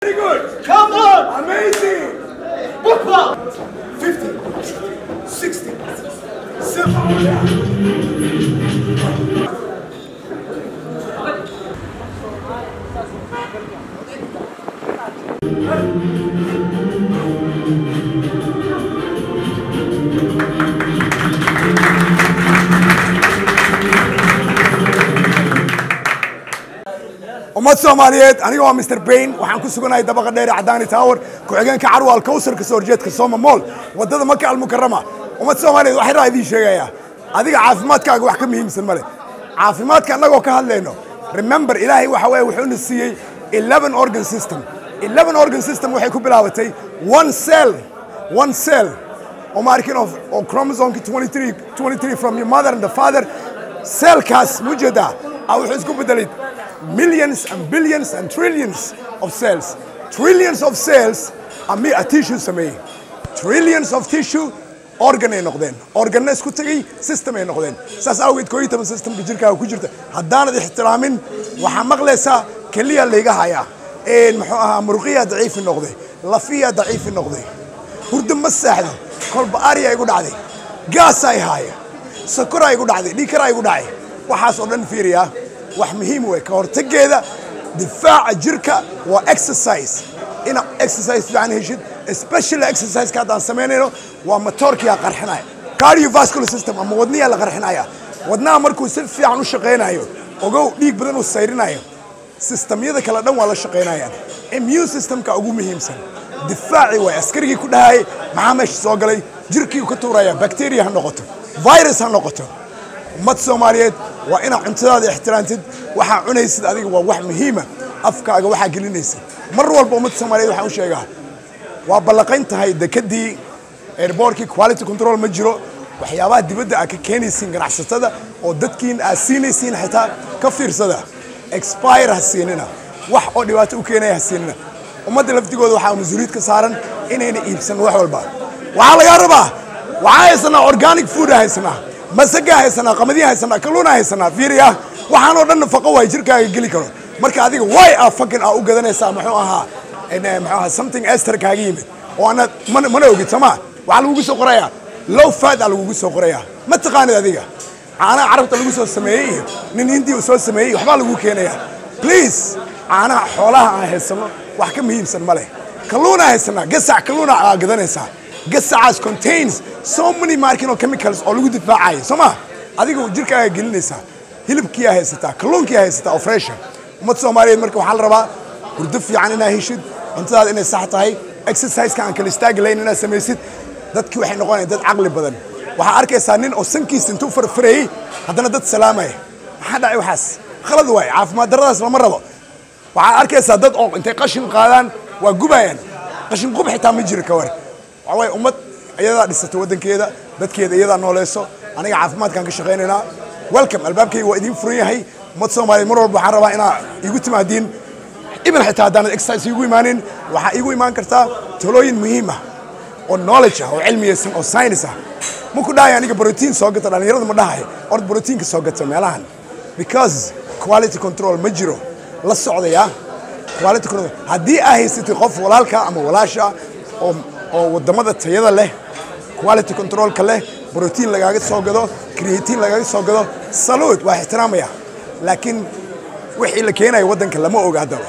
Very good. Come on. Amazing. 50, 60, 70. ummad Soomaaliyeed aniga waa Mr Bain waxaan ku suganahay dabaqa dheer Cadaani Tower ku xigeenka Carwo Al-Kawsar ka soo horjeedka Soma Mall wadada Maka Al-Mukarrama ummad Soomaaliyeed waxay raadin sheegaya adiga caafimaadkaaga wax ka muhiimsan male caafimaadka anagoo ka hadlayno remember Ilaahay waxa weey wuxuu na siiyay 11 organ system waxay ku bilaabatay one cell oo markin of chromosome 23 from your mother and the father cell kaas mujada aw wuxuu isku bedelay millions and billions and trillions of cells a tissue samay trillions of tissue organ ay noqdeen organ isku tagay system ay noqdeen saas awgeed kooyita system jirkaaga ku jirta haddaanad ixtiraamin waxa maqlaysaa kaliya leega haya muxuu ahaa murqiya daciif noqday lafiya daciif noqday hurdo ma saaxdo kolba ariya igu dhacday gaas ay haya sokor ay igu dhacday dhiikar ay igu dhacay waxaas oo dhan fiiriya wax muhiim weey ka hortageeda difaaca jirka waa exercise ina exercise fiican heshid especially exercise ka hadaan sameynayno waa motorkiya qarxinaya cardiovascular system ama wadniya la qarxinaya wadnaha markuu si fiican u shaqeynayo ogow dhiig badan uu sayrinayo systemyada kala dhan waa la shaqeynayaan immune systemka ugu muhiimsan difaaci way askarigii ku dhahay maxaa meesha soo galay jirkii ka tuuraya bacteria ha noqoto virus ha noqoto ummad Soomaaliyeed waa ina cuntadaada ixtiraantid waxa cunaysid adiga waa wax muhiim ah afkaaga waxa gelinaysid mar walba ummad Soomaaliyeed waxa uu sheegaa waa balaqayn tahay dekadii airportkii quality control ma jiro waxyaabaha dibadda ka keenaysiin ganacsatada oo dadkiin siinaysiin xitaa ka fiirsada expire hasiinina wax oo dhibaato u keenaya hasiinina ummadda laftigooda waxa mas'uuliyad ka saaran inayna iibsan wax walba waxa laga rabaa waxa haysanaa organic food haysanaa masaga haysanaa qamadiya haysanaa kalluuna haysanaa fiiriya waxaan oo dhan nafaqo way jirkaaga gali karo marka adiga way fucking u gadanaysaa muxuu ahaa something ester kaaga yimid oo ana mana ogid sama waxa lagu soo qorayaa low fat lagu soo qorayaa ma taqaanid adiga ana carabta lagu soo sameeyay nin hindi uu soo sameeyay waxba lagu keenayaa please ana xoolaha aan haysano wax ka muhiimsan male kalluuna haysanaa gasac kalluuna gadanaysaa gasacaas contains so many chemicals oo lagu difaacayo soma adiga jirkaaga gelinaysaa hilibkiya haysataa kalluunkiya haysataa oo fresh ummad Soomaaliyeed marka waxa la rabaa hurdo fiican inaad heshid cuntadaada inay sax tahay exercise-ka aan kala istaaglayn inaad samaysid dadkii waxay noqonayaan dad caqli badan waxa arkaysaa nin oo sankiisa intuu farfareeyay haddana dad salaamay maxaa dhacay waxaas khalad waay caafimaad daradaas lama rabo waxa arkaysaa dad oo intay qashin qaadaan waa gubayaan qashin qub xitaa ma jiro ka war way ummad ayada dhisatay wadankeeda dadkeeda iyada nooleeso aniga caafimaadkan ka shaqeynayna welcome albaabkayga waa idin furan yahay ummad Soomaaliyeed mar walba waxaan rabaa inaa igu timaadiin ibn xitaa hadaan exercise igu imaanin waxa igu imaan kartaa talooyin muhiim ah oo knowledge ah oo cilmiyeysan oo science ah ma ku dhahay aniga protein soo gata dhalinyarada ma dhahay or protein ka soo gata meelahan because quality control ma jiro la socdaya quality control haddii ay haysatay qof walaalka ama walaasha oo wadamada tayada leh quality control ka leh protein lagaaga soo gado creatine lagaaga soo gado salud waa ixtiraamaya laakiin wixii la keenay wadanka lama oga hadaba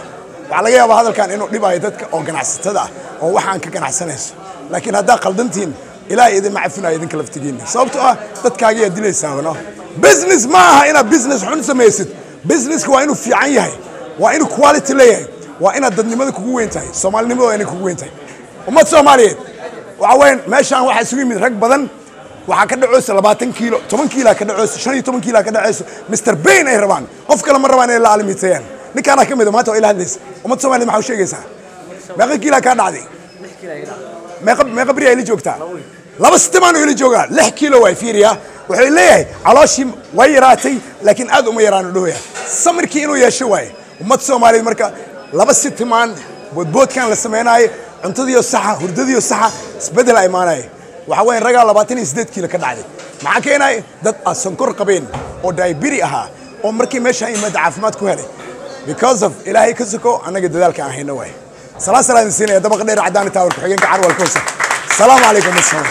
waxa laga yaabaa hadalkan inuu dhibayo dadka oo ganacsatada ah oo waxaan ka ganacsanayso laakiin haddaa qaldantiin ilaahay idin ma cafinayo idinka laftigiina sababtoo ah dadkaaga ayaa dilaysaano business ma aha ina business xun samaysid businesska waa inuu fiican yahay waa inuu quality leeyahay waa inaad dadnimada kugu weyn tahay Soomaalinimada waa inay kugu weyn tahay ummad Soomaaliyeed waxa weyn meeshaan waxa isugu yimid rag badan waxa ka dhacaysa 20 kiilo 10 kiilo ka dhacaysa 15 kiilo ka dhacaysa Mr Bain ay rabaan qof kale ma rabaan inay la aalimitaan ninkaan ka mid maanta oo ila hadlaysa ummad Soomaaliyeed maxaa u sheegaysaa meeqa kiilo ka dhacday 6 kiilo meeqa bari ay la joogtaa laba sitaan oo ila jooga 6 kiilo way fiiriya wuxuu leeyahay calooshii way yaraatay laakiin aad uma yaraan dhooya samirkii inuu yeesho way ummad Soomaaliyeed marka laba sitaan boodboodkan la sameeyay cuntadiyo saxa hurdadiyo saxa isbedel ay maanay waxa weyn raga 28 kiilo ka dhacday maxaa keenay dad sonkor qabeen oo diabetes aha oo markii meesha ay mad caafimaad ku helay because of ilaahay ka soko anaga dadaalka ahayna way سلام سينا دبق دير عداني تاور كحجين كعروة الكوسة. السلام عليكم السلام.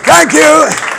Thank you.